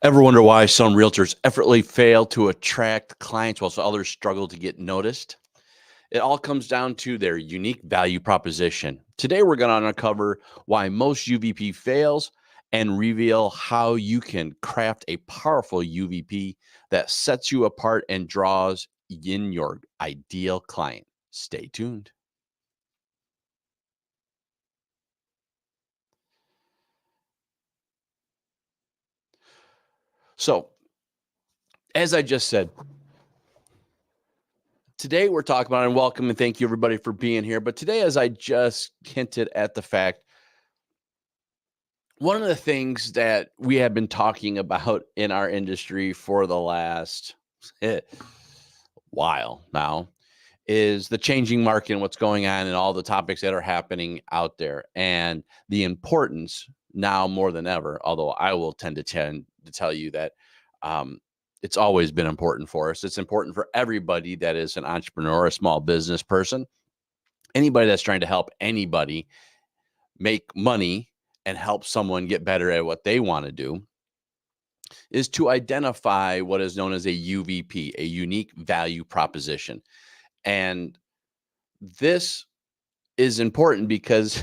Ever wonder why some realtors effortlessly fail to attract clients while others struggle to get noticed? It all comes down to their unique value proposition. Today, we're going to uncover why most UVP fails and reveal how you can craft a powerful UVP that sets you apart and draws in your ideal client. Stay tuned. So, as I just said, today we're talking about, and welcome and thank you everybody for being here. But today, as I just hinted at the fact, one of the things that we have been talking about in our industry for the last while now is the changing market and what's going on and all the topics that are happening out there, and the importance now more than ever. Although I will tend to tell you that it's always been important for us. It's important for everybody that is an entrepreneur, a small business person, anybody that's trying to help anybody make money and help someone get better at what they want to do, is to identify what is known as a UVP, a unique value proposition. And this is important because,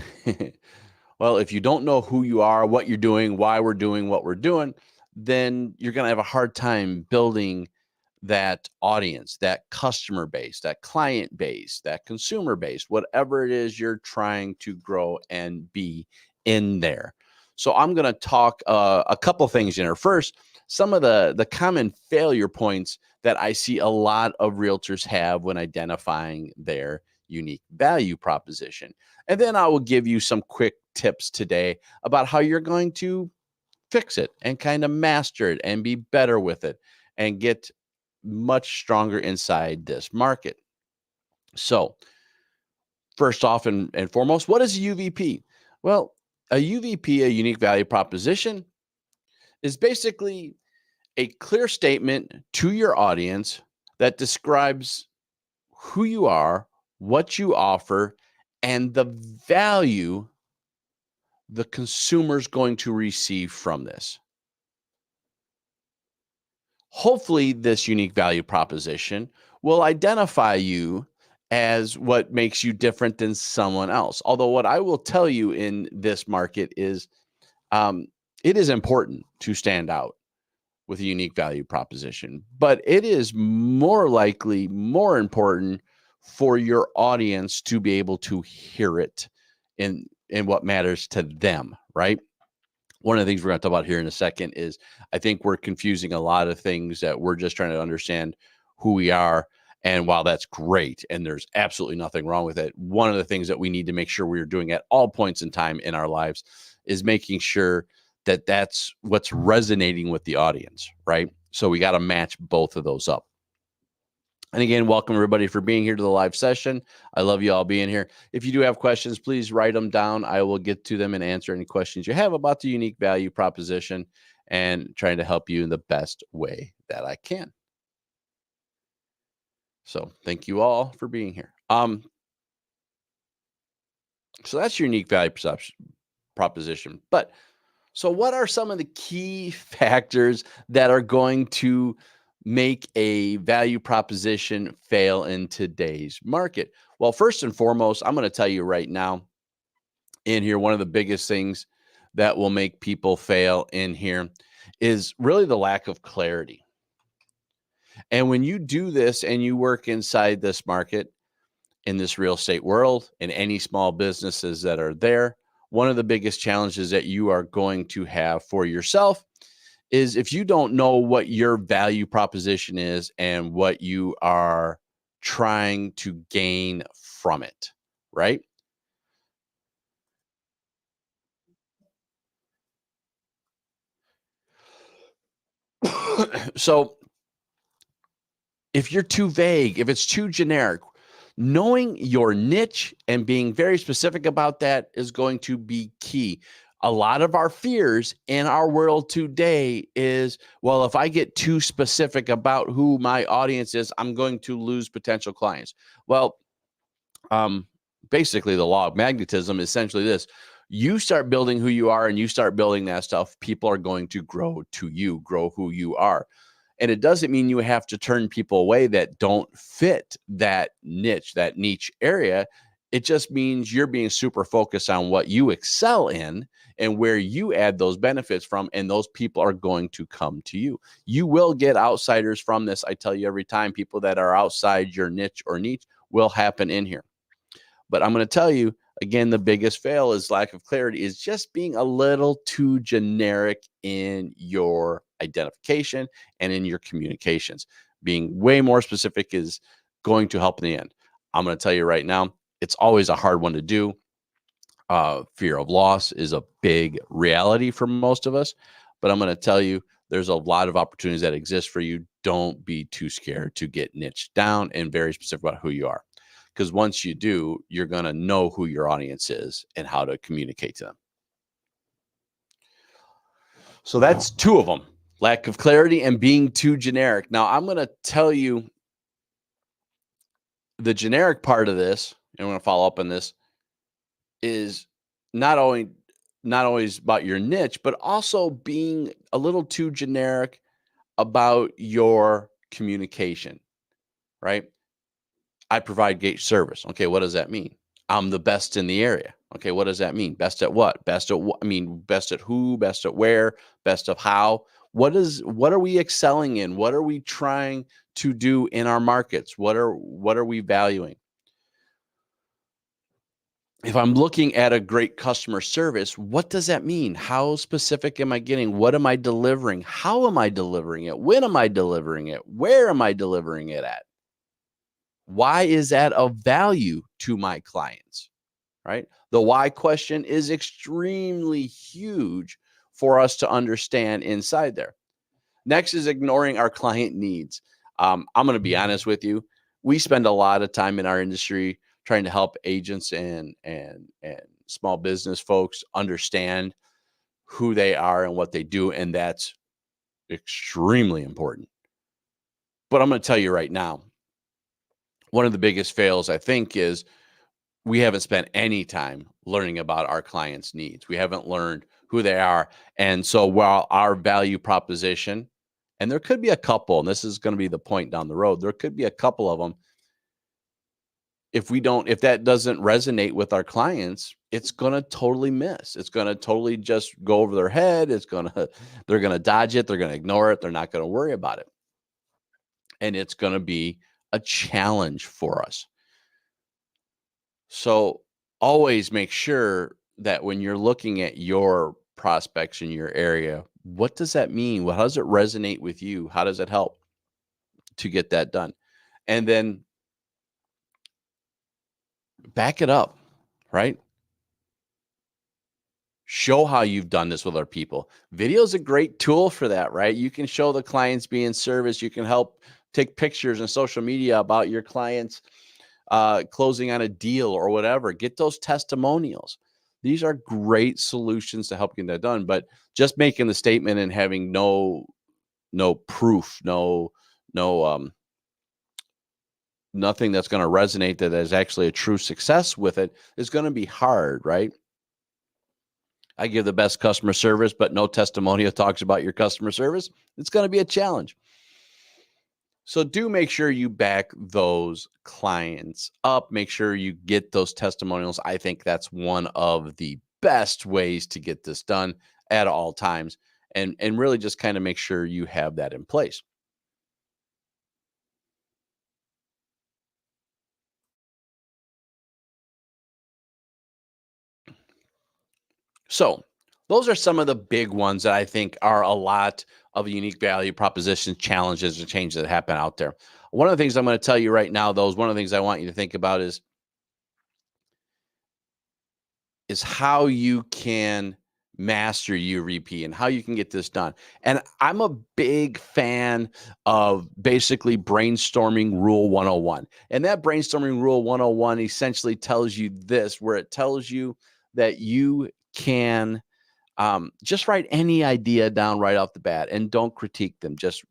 well, if you don't know who you are, what you're doing, why we're doing what we're doing, then you're going to have a hard time building that audience, that customer base, that client base, that consumer base, whatever it is you're trying to grow and be in there. So I'm going to talk a couple things in here. First, some of the common failure points that I see a lot of realtors have when identifying their unique value proposition. And then I will give you some quick tips today about how you're going to fix it and kind of master it and be better with it and get much stronger inside this market. So, first off and foremost, what is a UVP? Well, a UVP, a unique value proposition, is basically a clear statement to your audience that describes who you are, what you offer, and the value the consumer's going to receive from this. Hopefully, this unique value proposition will identify you as what makes you different than someone else. Although, what I will tell you in this market is um, it is important to stand out with a unique value proposition, but it is more likely more important for your audience to be able to hear it in what matters to them, right? One of the things we're going to talk about here in a second is I think we're confusing a lot of things that we're just trying to understand who we are. And while that's great, and there's absolutely nothing wrong with it, one of the things that we need to make sure we're doing at all points in time in our lives is making sure that that's what's resonating with the audience, right? So we got to match both of those up. And again, welcome everybody for being here to the live session. I love you all being here. If you do have questions, please write them down. I will get to them and answer any questions you have about the unique value proposition and trying to help you in the best way that I can. So thank you all for being here. So that's your unique value proposition. But so what are some of the key factors that are going to make a value proposition fail in today's market? Well, first and foremost, I'm going to tell you right now in here, one of the biggest things that will make people fail in here is really the lack of clarity. And when you do this and you work inside this market, in this real estate world, in any small businesses that are there, one of the biggest challenges that you are going to have for yourself is if you don't know what your value proposition is and what you are trying to gain from it, right? So if you're too vague, if it's too generic, knowing your niche and being very specific about that is going to be key. A lot of our fears in our world today is, well, if I get too specific about who my audience is, I'm going to lose potential clients. Well, basically, the law of magnetism is essentially this: You start building who you are and you start building that stuff, people are going to grow to you, grow who you are. And it doesn't mean you have to turn people away that don't fit that niche area. It just means you're being super focused on what you excel in and where you add those benefits from, and those people are going to come to you. You will get outsiders from this. I tell you every time, people that are outside your niche will happen in here. But I'm going to tell you again, the biggest fail is lack of clarity, is just being a little too generic in your identification and in your communications. Being way more specific is going to help in the end. I'm going to tell you right now, it's always a hard one to do. Fear of loss is a big reality for most of us, but I'm going to tell you, there's a lot of opportunities that exist for you. Don't be too scared to get niched down and very specific about who you are. Because once you do, you're going to know who your audience is and how to communicate to them. So that's two of them: lack of clarity and being too generic. Now, I'm going to tell you the generic part of this, and I'm going to follow up on this, is not always about your niche, but also being a little too generic about your communication, right? I provide gate service. Okay, what does that mean? I'm the best in the area. Okay, what does that mean? Best at what? Best at what? I mean, best at who? Best at where? Best of how? What are we excelling in? What are we trying to do in our markets? What are we valuing? If I'm looking at a great customer service, what does that mean? How specific am I getting? What am I delivering? How am I delivering it? When am I delivering it? Where am I delivering it at? Why is that of value to my clients, right? The why question is extremely huge for us to understand inside there. Next is ignoring our client needs. I'm going to be honest with you. We spend a lot of time in our industry trying to help agents and small business folks understand who they are and what they do, and that's extremely important. But I'm going to tell you right now, one of the biggest fails, I think, is we haven't spent any time learning about our clients' needs. We haven't learned who they are. And so while our value proposition, and there could be a couple, and this is going to be the point down the road, there could be a couple of them. If that doesn't resonate with our clients, it's going to totally miss. It's going to totally just go over their head. They're going to dodge it. They're going to ignore it. They're not going to worry about it. And it's going to be a challenge for us. So always make sure that when you're looking at your prospects in your area, what does that mean? How does it resonate with you? How does it help to get that done? And then back it up, right? Show how you've done this with our people. Video is a great tool for that, right? You can show the clients being service. You can help take pictures and social media about your clients closing on a deal or whatever. Get those testimonials. These are great solutions to help get that done. But just making the statement and having no proof, nothing that's going to resonate that is actually a true success with it is going to be hard, right? I give the best customer service, but no testimonial talks about your customer service. It's going to be a challenge. So do make sure you back those clients up. Make sure you get those testimonials. I think that's one of the best ways to get this done at all times, and really just kind of make sure you have that in place. So those are some of the big ones that I think are a lot of unique value propositions, challenges, and changes that happen out there. One of the things I'm going to tell you right now, though, is one of the things I want you to think about is how you can master UVP and how you can get this done. And I'm a big fan of basically brainstorming rule 101. And that brainstorming rule 101 essentially tells you this, where it tells you that you can just write any idea down right off the bat and don't critique them. Just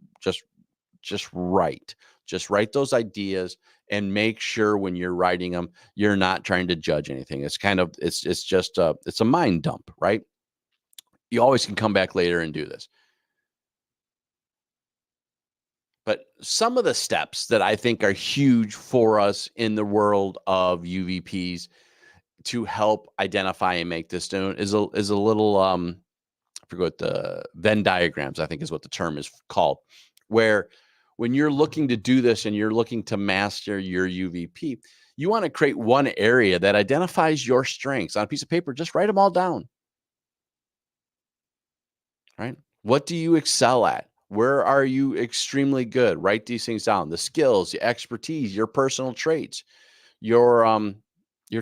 write. Just write those ideas and make sure when you're writing them, you're not trying to judge anything. It's kind of, it's just it's a mind dump, right? You always can come back later and do this. But some of the steps that I think are huge for us in the world of UVPs to help identify and make this known is a little I forget what the Venn diagrams, I think is what the term is called, where when you're looking to do this and you're looking to master your UVP, you want to create one area that identifies your strengths on a piece of paper. Just write them all down, right? What do you excel at? Where are you extremely good? Write these things down. The skills, the expertise, your personal traits, your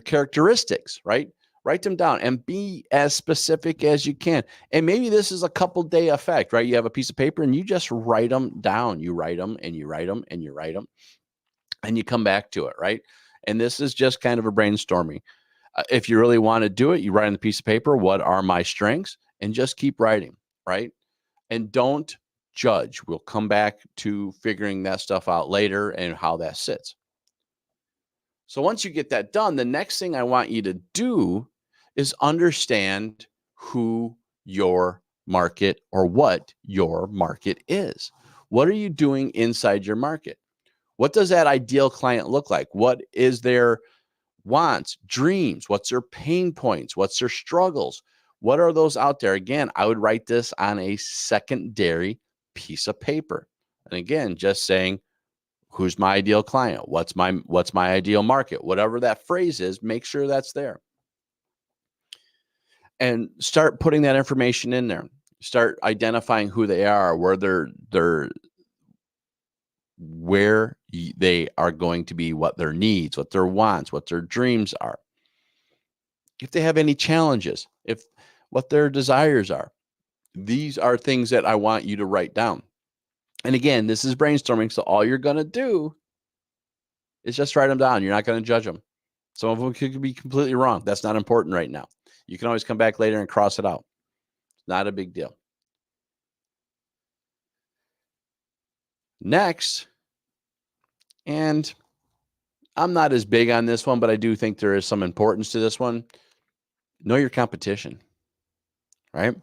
characteristics, right? Write them down and be as specific as you can. And maybe this is a couple day effect, right? You have a piece of paper and you just write them down. You write them and you write them and you write them and you come back to it, right? And this is just kind of a brainstorming. If you really want to do it, you write on the piece of paper, what are my strengths? And just keep writing, right? And don't judge. We'll come back to figuring that stuff out later and how that sits. So once you get that done, the next thing I want you to do is understand who your market or what your market is. What are you doing inside your market? What does that ideal client look like? What is their wants, dreams? What's their pain points? What's their struggles? What are those out there? Again, I would write this on a secondary piece of paper. And again, just saying, who's my ideal client? What's my ideal market? Whatever that phrase is, make sure that's there. And start putting that information in there. Start identifying who they are, where they are going to be, what their needs, what their wants, what their dreams are. If they have any challenges, what their desires are. These are things that I want you to write down. And again, this is brainstorming. So all you're going to do is just write them down. You're not going to judge them. Some of them could be completely wrong. That's not important right now. You can always come back later and cross it out. It's not a big deal. Next, and I'm not as big on this one, but I do think there is some importance to this one. Know your competition, right?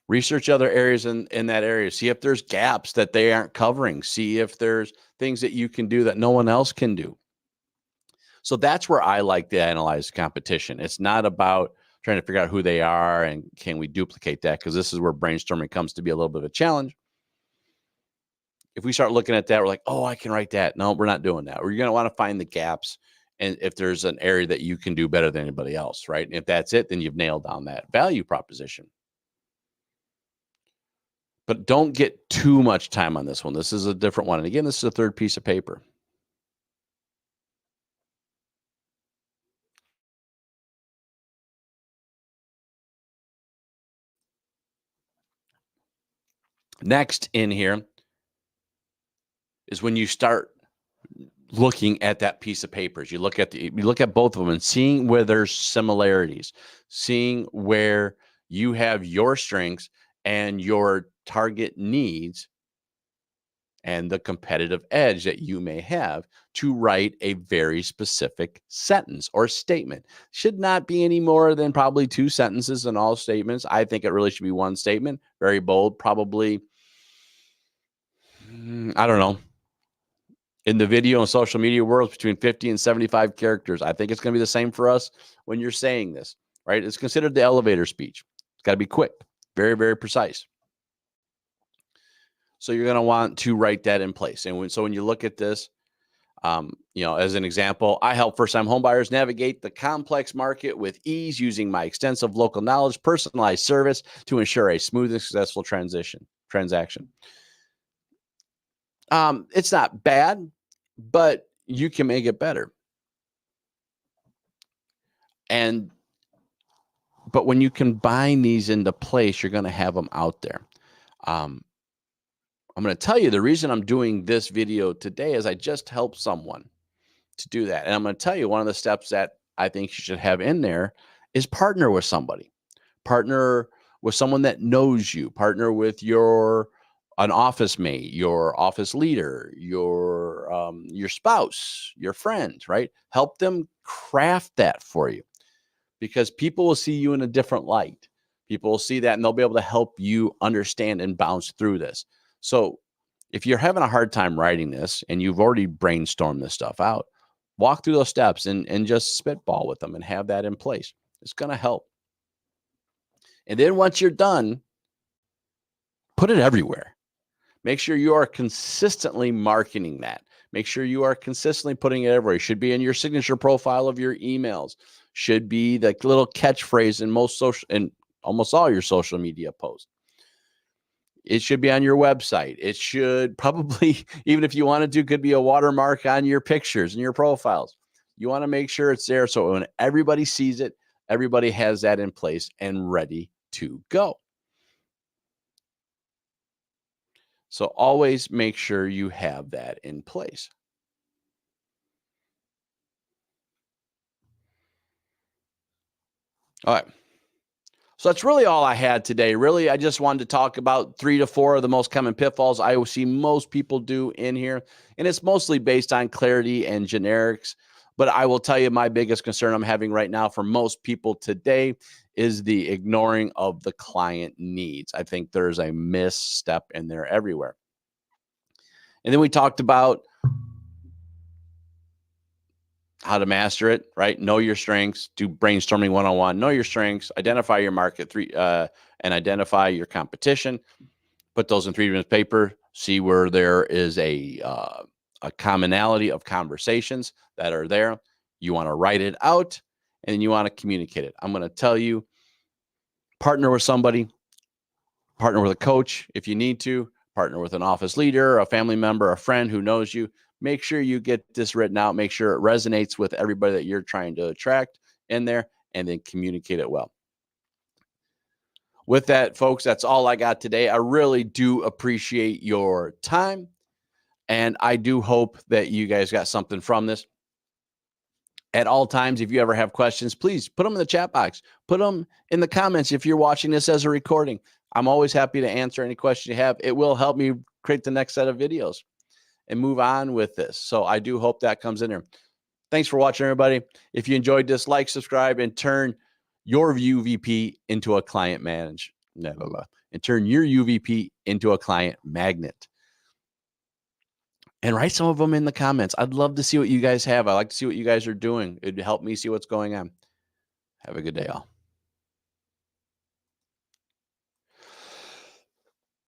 Research other areas in that area. See if there's gaps that they aren't covering. See if there's things that you can do that no one else can do. So that's where I like to analyze competition. It's not about trying to figure out who they are and can we duplicate that, because this is where brainstorming comes to be a little bit of a challenge. If we start looking at that, we're like, oh, I can write that. No, we're not doing that. We're going to want to find the gaps. And if there's an area that you can do better than anybody else, right? And if that's it, then you've nailed down that value proposition. But don't get too much time on this one. This is a different one. And again, this is a third piece of paper. Next in here is when you start looking at that piece of papers. You look at both of them and seeing where there's similarities, seeing where you have your strengths and your target needs and the competitive edge that you may have to write a very specific sentence or statement. Should not be any more than probably 2 sentences in all statements. I think it really should be 1 statement, very bold, probably, I don't know. In the video and social media world, between 50 and 75 characters. I think it's going to be the same for us when you're saying this, right? It's considered the elevator speech. It's got to be quick, very, very precise. So you're going to want to write that in place. And so when you look at this, as an example, I help first-time homebuyers navigate the complex market with ease using my extensive local knowledge, personalized service to ensure a smooth and successful transaction. It's not bad, but you can make it better. But when you combine these into place, you're going to have them out there. I'm going to tell you the reason I'm doing this video today is I just helped someone to do that. And I'm going to tell you one of the steps that I think you should have in there is partner with somebody. Partner with someone that knows you. Partner with your an office mate, your office leader, your spouse, your friends, right? Help them craft that for you, because people will see you in a different light. People will see that and they'll be able to help you understand and bounce through this. So if you're having a hard time writing this and you've already brainstormed this stuff out, walk through those steps and just spitball with them and have that in place. It's going to help. And then once you're done, put it everywhere. Make sure you are consistently marketing that. Make sure you are consistently putting it everywhere. It should be in your signature profile of your emails. Should be the little catchphrase in almost all your social media posts. It should be on your website. It should probably, even if you want to, could be a watermark on your pictures and your profiles. You want to make sure it's there so when everybody sees it, everybody has that in place and ready to go. So always make sure you have that in place. All right. So that's really all I had today. Really, I just wanted to talk about 3 to 4 of the most common pitfalls I see most people do in here. And it's mostly based on clarity and generics. But I will tell you, my biggest concern I'm having right now for most people today is the ignoring of the client needs. I think there's a misstep in there everywhere. And then we talked about how to master it, right? Know your strengths, do brainstorming one-on-one, know your strengths, identify your market and identify your competition. Put those in 3 minutes paper, see where there is a commonality of conversations that are there. You want to write it out and you want to communicate it. I'm going to tell you, partner with somebody, partner with a coach if you need to, partner with an office leader, a family member, a friend who knows you. Make sure you get this written out. Make sure it resonates with everybody that you're trying to attract in there, and then communicate it well. With that, folks, that's all I got today. I really do appreciate your time, and I do hope that you guys got something from this. At all times, if you ever have questions, please put them in the chat box. Put them in the comments if you're watching this as a recording. I'm always happy to answer any question you have. It will help me create the next set of videos and move on with this. So I do hope that comes in there. Thanks for watching, everybody. If you enjoyed this, like, subscribe, and turn your UVP into a client and turn your UVP into a client magnet. And write some of them in the comments. I'd love to see what you guys have. I like to see what you guys are doing. It'd help me see what's going on. Have a good day, all.